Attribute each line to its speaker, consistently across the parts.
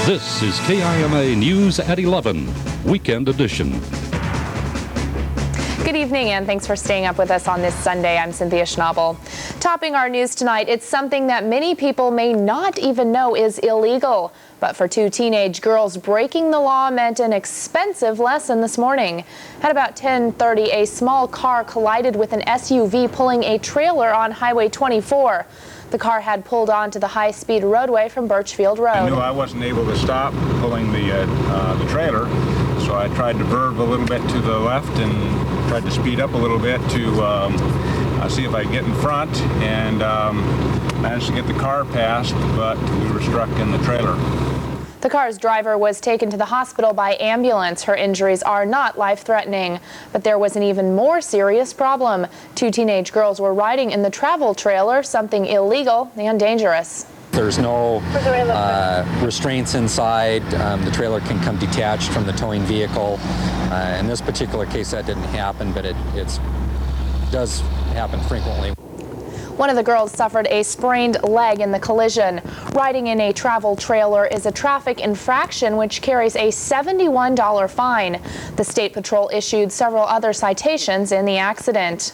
Speaker 1: This is KIMA News at 11, Weekend Edition.
Speaker 2: Good evening and thanks for staying up with us on this Sunday. I'm Cynthia Schnabel. Topping our news tonight, it's something that many people may not even know is illegal. But for two teenage girls, breaking the law meant an expensive lesson this morning. At about 10:30, a small car collided with an SUV pulling a trailer on Highway 24. The car had pulled onto the high-speed roadway from Birchfield Road.
Speaker 3: I knew I wasn't able to stop pulling the trailer, so I tried to verve a little bit to the left and tried to speed up a little bit to see if I could get in front, and managed to get the car past, but we were struck in the trailer.
Speaker 2: The car's driver was taken to the hospital by ambulance. Her injuries are not life-threatening. But there was an even more serious problem. Two teenage girls were riding in the travel trailer, something illegal and dangerous.
Speaker 4: There's no restraints inside. The trailer can come detached from the towing vehicle. In this particular case, that didn't happen, but it does happen frequently.
Speaker 2: One of the girls suffered a sprained leg in the collision. Riding in a travel trailer is a traffic infraction which carries a $71 fine. The State Patrol issued several other citations in the accident.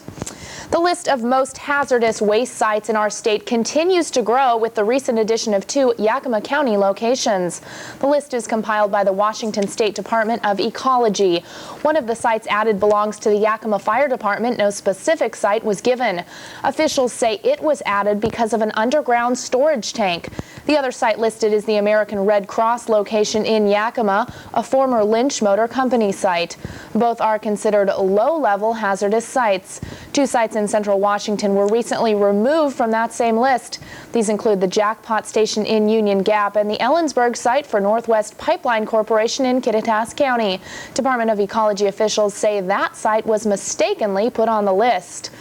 Speaker 2: The list of most hazardous waste sites in our state continues to grow with the recent addition of two Yakima County locations. The list is compiled by the Washington State Department of Ecology. One of the sites added belongs to the Yakima Fire Department. No specific site was given. Officials say it was added because of an underground storage tank. The other site listed is the American Red Cross location in Yakima, a former Lynch Motor Company site. Both are considered low-level hazardous sites. Two sites in central Washington were recently removed from that same list. These include the Jackpot Station in Union Gap and the Ellensburg site for Northwest Pipeline Corporation in Kittitas County. Department of Ecology officials say that site was mistakenly put on the list.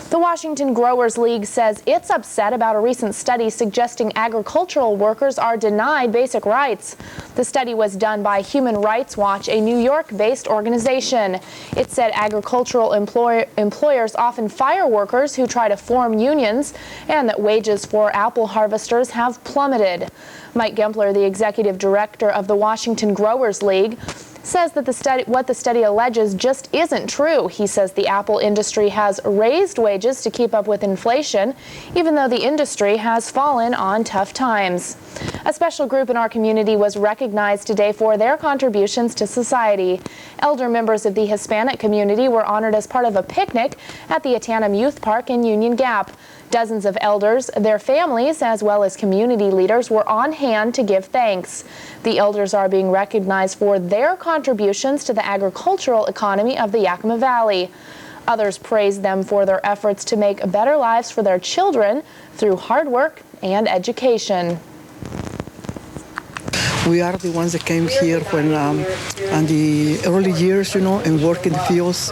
Speaker 2: The Washington Growers League says it's upset about a recent study suggesting agricultural workers are denied basic rights. The study was done by Human Rights Watch, a New York-based organization. It said agricultural employers often fire workers who try to form unions, and that wages for apple harvesters have plummeted. Mike Gempler, the executive director of the Washington Growers League, says that what the study alleges just isn't true. He says the apple industry has raised wages to keep up with inflation, even though the industry has fallen on tough times. A special group in our community was recognized today for their contributions to society. Elder members of the Hispanic community were honored as part of a picnic at the Atanum Youth Park in Union Gap. Dozens of elders, their families, as well as community leaders were on hand to give thanks. The elders are being recognized for their contributions to the agricultural economy of the Yakima Valley. Others praised them for their efforts to make better lives for their children through hard work and education.
Speaker 5: We are the ones that came here when in the early years, and work in the fields,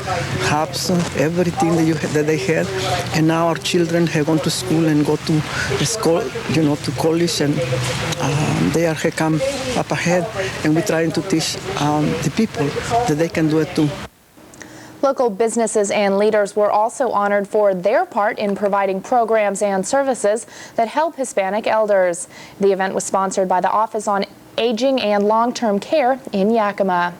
Speaker 5: hops, everything that they had. And now our children have gone to school and go to school, to college, and they have come up ahead. And we're trying to teach the people that they can do it too.
Speaker 2: Local businesses and leaders were also honored for their part in providing programs and services that help Hispanic elders. The event was sponsored by the Office on Aging and Long-Term Care in Yakima.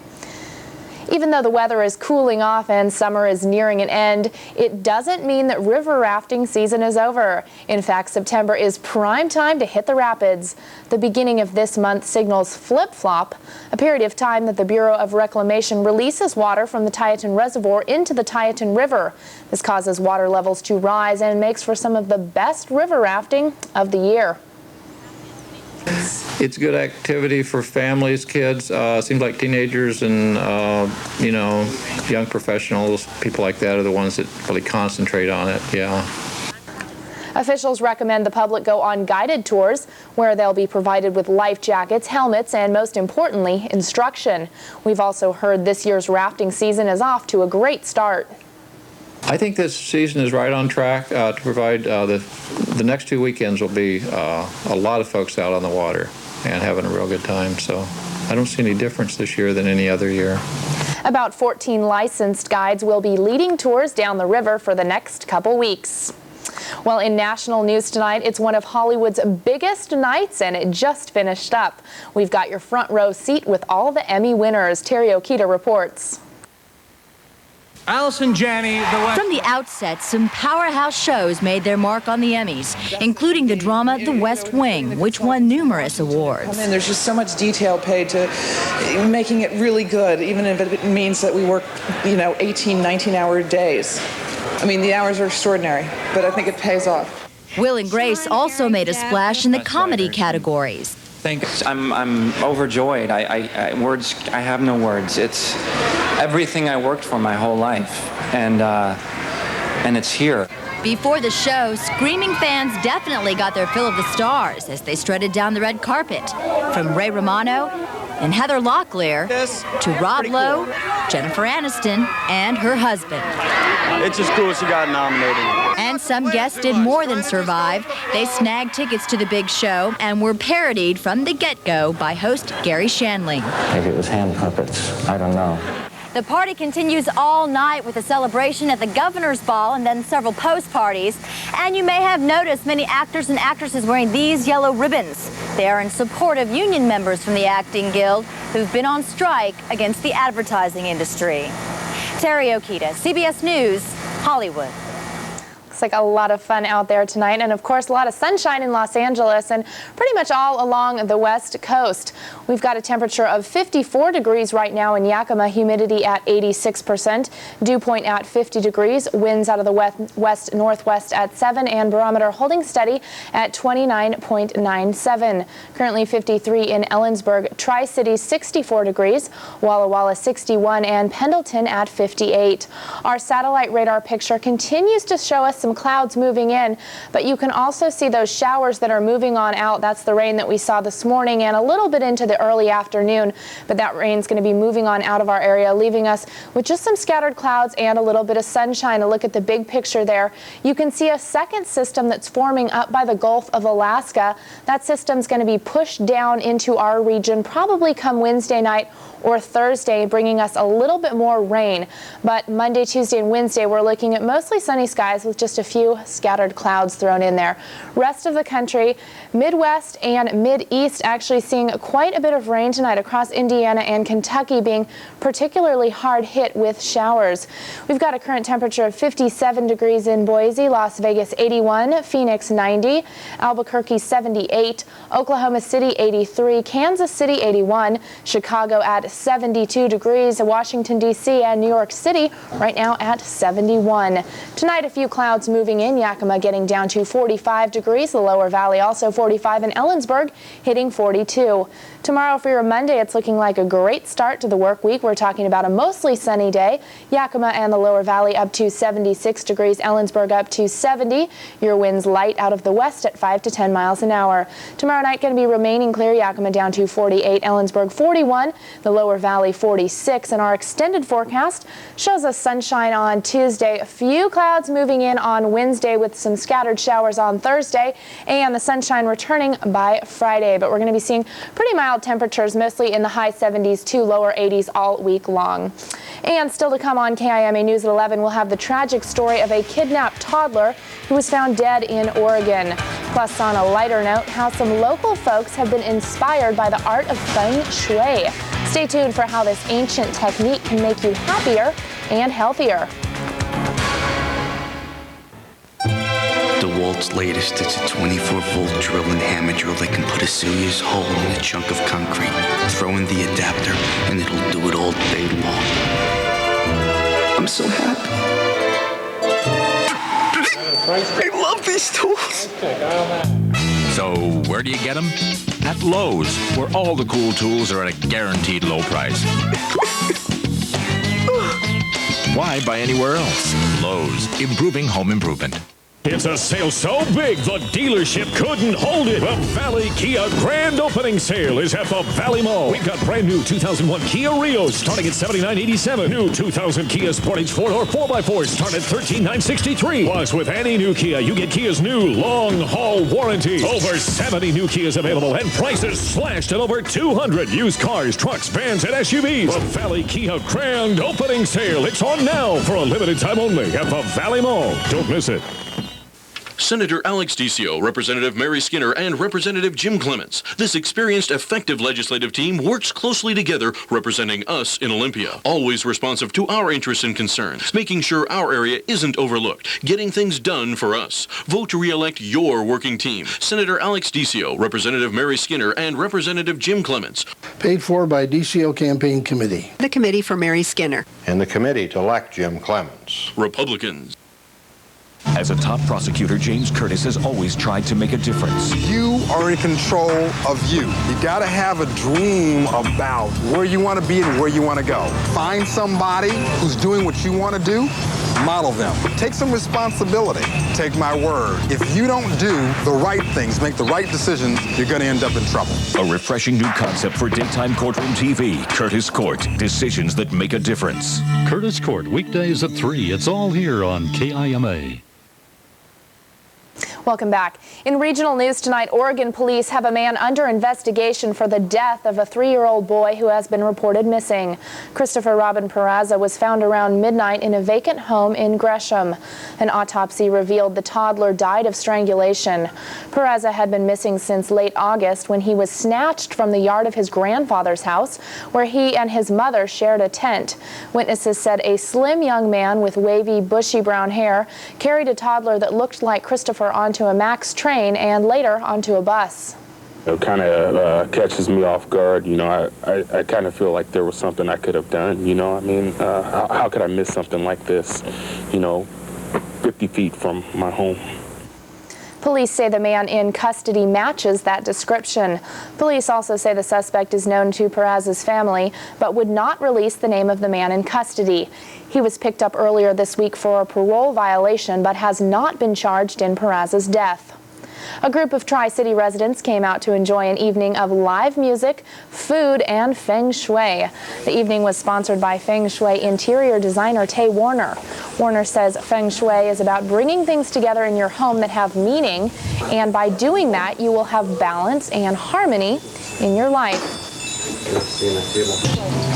Speaker 2: Even though the weather is cooling off and summer is nearing an end, it doesn't mean that river rafting season is over. In fact, September is prime time to hit the rapids. The beginning of this month signals flip-flop, a period of time that the Bureau of Reclamation releases water from the Tieton Reservoir into the Tieton River. This causes water levels to rise and makes for some of the best river rafting of the year.
Speaker 6: It's good activity for families, kids. Seems like teenagers and, young professionals, people like that are the ones that really concentrate on it, yeah.
Speaker 2: Officials recommend the public go on guided tours where they'll be provided with life jackets, helmets, and most importantly, instruction. We've also heard this year's rafting season is off to a great start.
Speaker 6: I think this season is right on track to provide the next 2 weekends will be a lot of folks out on the water and having a real good time. So I don't see any difference this year than any other year.
Speaker 2: About 14 licensed guides will be leading tours down the river for the next couple weeks. Well, in national news tonight, it's one of Hollywood's biggest nights, and it just finished up. We've got your front row seat with all the Emmy winners. Terry Okita reports.
Speaker 7: Allison Janney,
Speaker 8: From the outset, some powerhouse shows made their mark on the Emmys, including the drama The West Wing, which won numerous awards.
Speaker 9: There's just so much detail paid to making it really good, even if it means that we work, 18, 19-hour days. The hours are extraordinary, but I think it pays off.
Speaker 8: Will and Grace also made a splash in the comedy categories.
Speaker 10: I'm overjoyed. I have no words. It's everything I worked for my whole life, and it's here.
Speaker 8: Before the show, screaming fans definitely got their fill of the stars as they strutted down the red carpet. From Ray Romano and Heather Locklear to Rob Lowe, Jennifer Aniston, and her husband.
Speaker 11: It's just cool she got nominated.
Speaker 8: And some guests did more than survive. They snagged tickets to the big show and were parodied from the get-go by host Gary Shandling.
Speaker 12: Maybe it was hand puppets. I don't know.
Speaker 13: The party continues all night with a celebration at the Governor's Ball and then several post parties. And you may have noticed many actors and actresses wearing these yellow ribbons. They are in support of union members from the Acting Guild who've been on strike against the advertising industry. Terry Okita, CBS News, Hollywood.
Speaker 2: Looks like a lot of fun out there tonight, and of course a lot of sunshine in Los Angeles and pretty much all along the west coast. We've got a temperature of 54 degrees right now in Yakima, humidity at 86%, dew point at 50 degrees, winds out of the west-northwest at 7, and barometer holding steady at 29.97. Currently 53 in Ellensburg, Tri-Cities 64 degrees, Walla Walla 61, and Pendleton at 58. Our satellite radar picture continues to show us some clouds moving in, but you can also see those showers that are moving on out. That's the rain that we saw this morning and a little bit into the early afternoon, but that rain's going to be moving on out of our area, leaving us with just some scattered clouds and a little bit of sunshine. A look at the big picture there. You can see a second system that's forming up by the Gulf of Alaska. That system's going to be pushed down into our region probably come Wednesday night or Thursday, bringing us a little bit more rain. But Monday, Tuesday, and Wednesday, we're looking at mostly sunny skies with just a few scattered clouds thrown in there. Rest of the country, Midwest and Mid-East actually seeing quite a bit of rain tonight across Indiana and Kentucky, being particularly hard hit with showers. We've got a current temperature of 57 degrees in Boise, Las Vegas 81, Phoenix 90, Albuquerque 78, Oklahoma City 83, Kansas City 81, Chicago at 72 degrees, Washington, D.C. and New York City right now at 71. Tonight, a few clouds moving in. Yakima getting down to 45 degrees. The lower valley also 45, and Ellensburg hitting 42. Tomorrow for your Monday, it's looking like a great start to the work week. We're talking about a mostly sunny day. Yakima and the lower valley up to 76 degrees. Ellensburg up to 70. Your winds light out of the west at 5 to 10 miles an hour. Tomorrow night going to be remaining clear. Yakima down to 48. Ellensburg 41. The lower valley 46. And our extended forecast shows us sunshine on Tuesday. A few clouds moving in on Wednesday with some scattered showers on Thursday. And the sunshine returning by Friday. But we're going to be seeing pretty mild temperatures, mostly in the high 70s to lower 80s all week long. And still to come on KIMA News at 11, we'll have the tragic story of a kidnapped toddler who was found dead in Oregon. Plus, on a lighter note, how some local folks have been inspired by the art of feng shui. Stay tuned for how this ancient technique can make you happier and healthier.
Speaker 14: DeWalt's latest, it's a 24-volt drill and hammer drill that can put a serious hole in a chunk of concrete. Throw in the adapter, and it'll do it all day long. I'm so happy. I love these tools.
Speaker 15: So, where do you get them? At Lowe's, where all the cool tools are at a guaranteed low price. Why buy anywhere else? Lowe's, improving home improvement.
Speaker 16: It's a sale so big, the dealership couldn't hold it. The Valley Kia Grand Opening Sale is at the Valley Mall. We've got brand new 2001 Kia Rios starting at $79.87. New 2000 Kia Sportage 4-door 4x4 start at $13,963. Plus, with any new Kia, you get Kia's new long-haul warranty. Over 70 new Kias available and prices slashed at over 200 used cars, trucks, vans, and SUVs. The Valley Kia Grand Opening Sale. It's on now for a limited time only at the Valley Mall. Don't miss it.
Speaker 7: Senator Alex DiCio, Representative Mary Skinner, and Representative Jim Clements. This experienced, effective legislative team works closely together, representing us in Olympia. Always responsive to our interests and concerns, making sure our area isn't overlooked, getting things done for us. Vote to re-elect your working team. Senator Alex DiCio, Representative Mary Skinner, and Representative Jim Clements.
Speaker 17: Paid for by DCO Campaign Committee.
Speaker 18: The committee for Mary Skinner.
Speaker 19: And the committee to elect Jim Clements.
Speaker 7: Republicans.
Speaker 20: As a top prosecutor, James Curtis has always tried to make a difference.
Speaker 21: You are in control of you. You got to have a dream about where you want to be and where you want to go. Find somebody who's doing what you want to do, model them. Take some responsibility. Take my word. If you don't do the right things, make the right decisions, you're going to end up in trouble.
Speaker 20: A refreshing new concept for daytime courtroom TV. Curtis Court. Decisions that make a difference.
Speaker 1: Curtis Court, weekdays at 3. It's all here on KIMA.
Speaker 2: Welcome back. In regional news tonight, Oregon police have a man under investigation for the death of a 3-year-old boy who has been reported missing. Christopher Robin Peraza was found around midnight in a vacant home in Gresham. An autopsy revealed the toddler died of strangulation. Peraza had been missing since late August when he was snatched from the yard of his grandfather's house, where he and his mother shared a tent. Witnesses said a slim young man with wavy, bushy brown hair carried a toddler that looked like Christopher onto a Max train and later onto a bus.
Speaker 22: It kind of catches me off guard. You know, I kind of feel like there was something I could have done. You know, I mean, how could I miss something like this, you know, 50 feet from my home?
Speaker 2: Police say the man in custody matches that description. Police also say the suspect is known to Peraza's family, but would not release the name of the man in custody. He was picked up earlier this week for a parole violation, but has not been charged in Peraza's death. A group of Tri-City residents came out to enjoy an evening of live music, food, and feng shui. The evening was sponsored by feng shui interior designer Tay Warner. Warner says feng shui is about bringing things together in your home that have meaning, and by doing that, you will have balance and harmony in your life.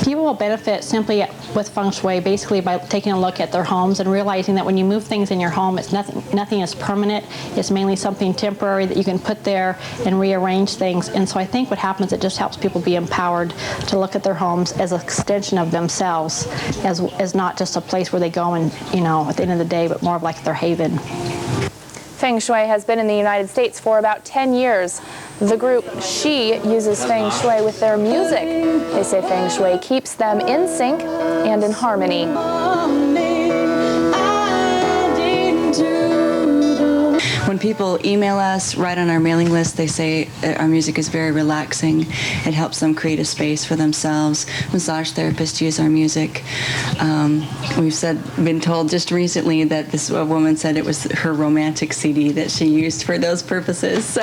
Speaker 23: People will benefit simply with feng shui basically by taking a look at their homes and realizing that when you move things in your home, it's nothing is permanent. It's mainly something temporary that you can put there and rearrange things. And so I think what happens, it just helps people be empowered to look at their homes as an extension of themselves, as not just a place where they go and, you know, at the end of the day, but more of like their haven.
Speaker 2: Feng Shui has been in the United States for about 10 years. The group She uses Feng Shui with their music. They say Feng Shui keeps them in sync and in harmony.
Speaker 24: When people email us, right on our mailing list, they say our music is very relaxing. It helps them create a space for themselves. Massage therapists use our music. We've been told just recently that a woman said it was her romantic CD that she used for those purposes. So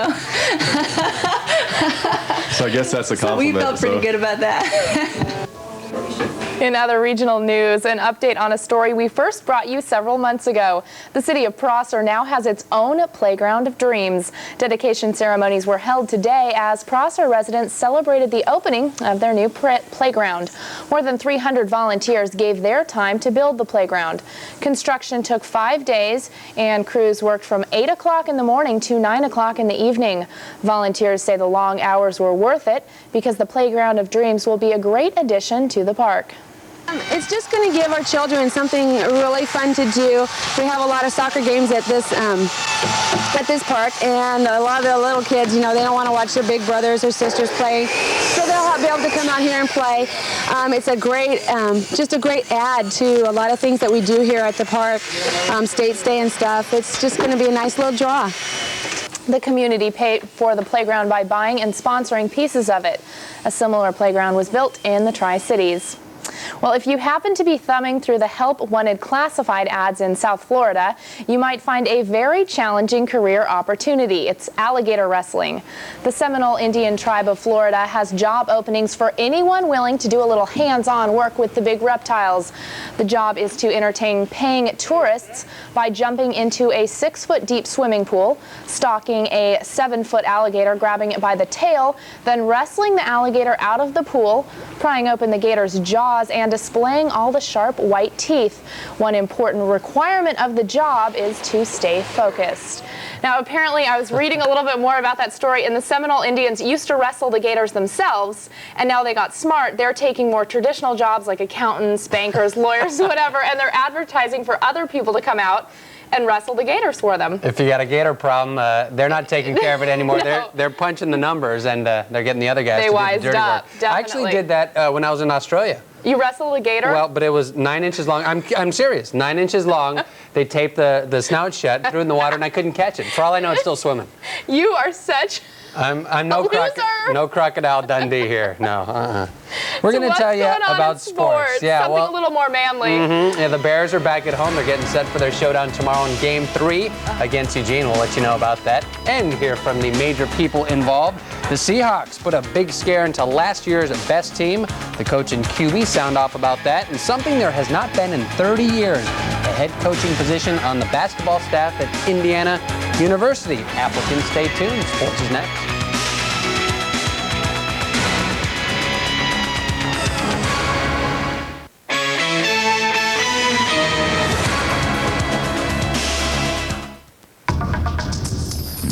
Speaker 25: I guess that's a compliment.
Speaker 24: So we felt pretty good about that.
Speaker 2: In other regional news, an update on a story we first brought you several months ago. The city of Prosser now has its own Playground of Dreams. Dedication ceremonies were held today as Prosser residents celebrated the opening of their new playground. More than 300 volunteers gave their time to build the playground. Construction took 5 days, and crews worked from 8 o'clock in the morning to 9 o'clock in the evening. Volunteers say the long hours were worth it because the Playground of Dreams will be a great addition to the park.
Speaker 26: It's just going to give our children something really fun to do. We have a lot of soccer games at this park, and a lot of the little kids, you know, they don't want to watch their big brothers or sisters play, so they'll be able to come out here and play. It's a great, just a great add to a lot of things that we do here at the park, state stay and stuff. It's just going to be a nice little draw.
Speaker 2: The community paid for the playground by buying and sponsoring pieces of it. A similar playground was built in the Tri-Cities. Well, if you happen to be thumbing through the Help Wanted classified ads in South Florida, you might find a very challenging career opportunity. It's alligator wrestling. The Seminole Indian tribe of Florida has job openings for anyone willing to do a little hands-on work with the big reptiles. The job is to entertain paying tourists by jumping into a 6-foot deep swimming pool, stalking a 7-foot alligator, grabbing it by the tail, then wrestling the alligator out of the pool, prying open the gator's jaws eyebrows and displaying all the sharp white teeth. One important requirement of the job is to stay focused. Now, apparently, I was reading a little bit more about that story, and the Seminole Indians used to wrestle the gators themselves, and now they got smart. They're taking more traditional jobs like accountants, bankers, lawyers, whatever, and they're advertising for other people to come out and wrestle the gators for them.
Speaker 3: If you got a gator problem, they're not taking care of it anymore.
Speaker 2: No.
Speaker 3: They're punching the numbers, and they're getting the other guys to do the
Speaker 2: wised
Speaker 3: dirty
Speaker 2: up,
Speaker 3: work.
Speaker 2: definitely.
Speaker 3: I actually did that when I was in Australia.
Speaker 2: You wrestled a gator?
Speaker 3: Well, but it was 9 inches long. I'm serious. 9 inches long. They taped the snout shut, threw it in the water, and I couldn't catch it. For all I know, it's still swimming.
Speaker 2: You are such
Speaker 3: I'm no Crocodile Dundee here. No. We're going to tell you about sports.
Speaker 2: Yeah, something a little more manly.
Speaker 3: Yeah, the Bears are back at home. They're getting set for their showdown tomorrow in Game 3 against Eugene. We'll let you know about that and hear from the major people involved. The Seahawks put a big scare into last year's best team. The coach and QB sound off about that, and something there has not been in 30 years, a head coaching position on the basketball staff at Indiana University. Applicants, stay tuned. Sports is next.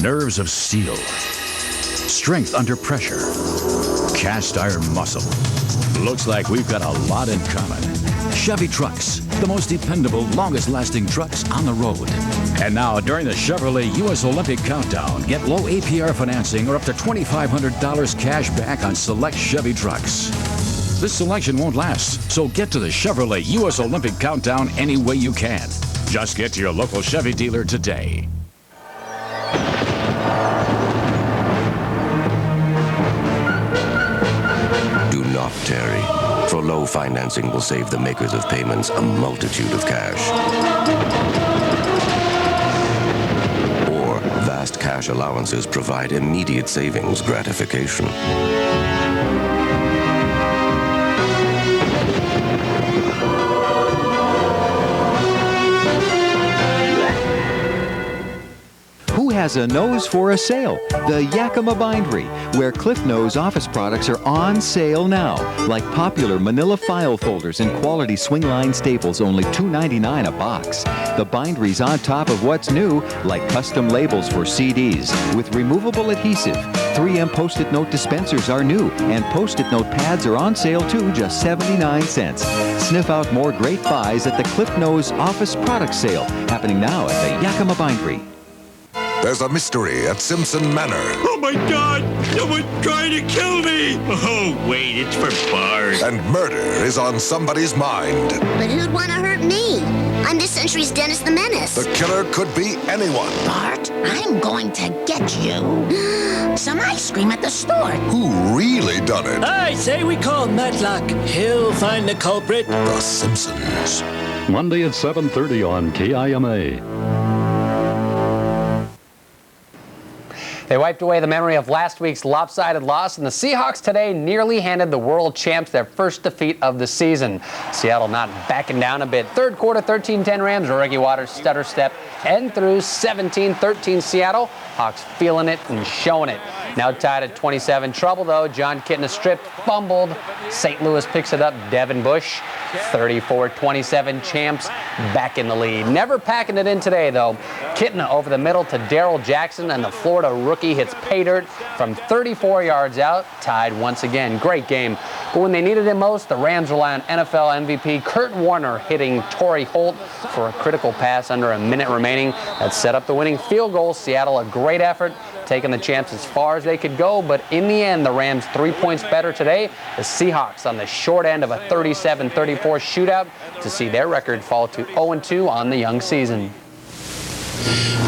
Speaker 15: Nerves of steel, strength under pressure, cast iron muscle. Looks like we've got a lot in common. Chevy trucks, the most dependable, longest-lasting trucks on the road. And now, during the Chevrolet U.S. Olympic Countdown, get low APR financing or up to $2,500 cash back on select Chevy trucks. This selection won't last, so get to the Chevrolet U.S. Olympic Countdown any way you can. Just get to your local Chevy dealer today.
Speaker 4: Do not tarry, for low financing will save the makers of payments a multitude of cash. Or vast cash allowances provide immediate savings gratification.
Speaker 5: Who has a nose for a sale? The Yakima Bindery, where Cliff Nose office products are on sale now, like popular manila file folders and quality swingline staples, only $2.99 a box. The Bindery's on top of what's new, like custom labels for CDs with removable adhesive. 3M Post-it note dispensers are new, and Post-it note pads are on sale too, just 79 cents. Sniff out more great buys at the Cliff Nose office product sale, happening now at the Yakima Bindery.
Speaker 6: There's a mystery at Simpson Manor.
Speaker 18: Oh my God! Someone's trying to kill me! Oh, wait, it's for bars.
Speaker 6: And murder is on somebody's mind.
Speaker 25: But who'd want to hurt me? I'm this century's Dennis the Menace.
Speaker 6: The killer could be anyone.
Speaker 25: Bart, I'm going to get you. Some ice cream at the store.
Speaker 6: Who really done it?
Speaker 18: I say we call Matlock. He'll find the culprit.
Speaker 6: The Simpsons.
Speaker 1: Monday at 7:30 on KIMA.
Speaker 3: They wiped away the memory of last week's lopsided loss, and the Seahawks today nearly handed the world champs their first defeat of the season. Seattle not backing down a bit. Third quarter, 13-10 Rams. Reggie Waters stutter step and through 17-13 Seattle. Hawks feeling it and showing it. Now tied at 27. Trouble though. John Kitna stripped, fumbled. St. Louis picks it up. Devin Bush. 34-27 champs back in the lead. Never packing it in today though. Kitna over the middle to Darrell Jackson, and the Florida rookie hits pay dirt from 34 yards out. Tied once again. Great game. But when they needed him most, the Rams rely on NFL MVP Kurt Warner hitting Torrey Holt for a critical pass under a minute remaining. That set up the winning field goal. Seattle, a great effort, taking the champs as far as they could go, but in the end, the Rams 3 points better today. The Seahawks on the short end of a 37-34 shootout to see their record fall to 0-2 on the young season.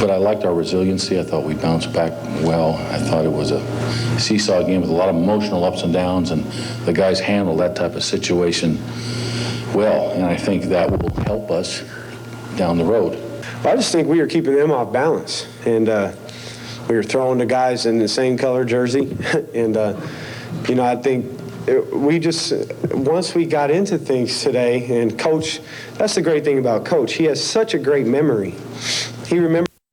Speaker 27: But I liked our resiliency. I thought we bounced back well. I thought it was a seesaw game with a lot of emotional ups and downs, and the guys handled that type of situation well, and I think that will help us down the road.
Speaker 28: I just think we were keeping them off balance, and we were throwing the guys in the same color jersey, and you know, I think we just, once we got into things today, and Coach, that's the great thing about Coach. He has such a great memory. He remembers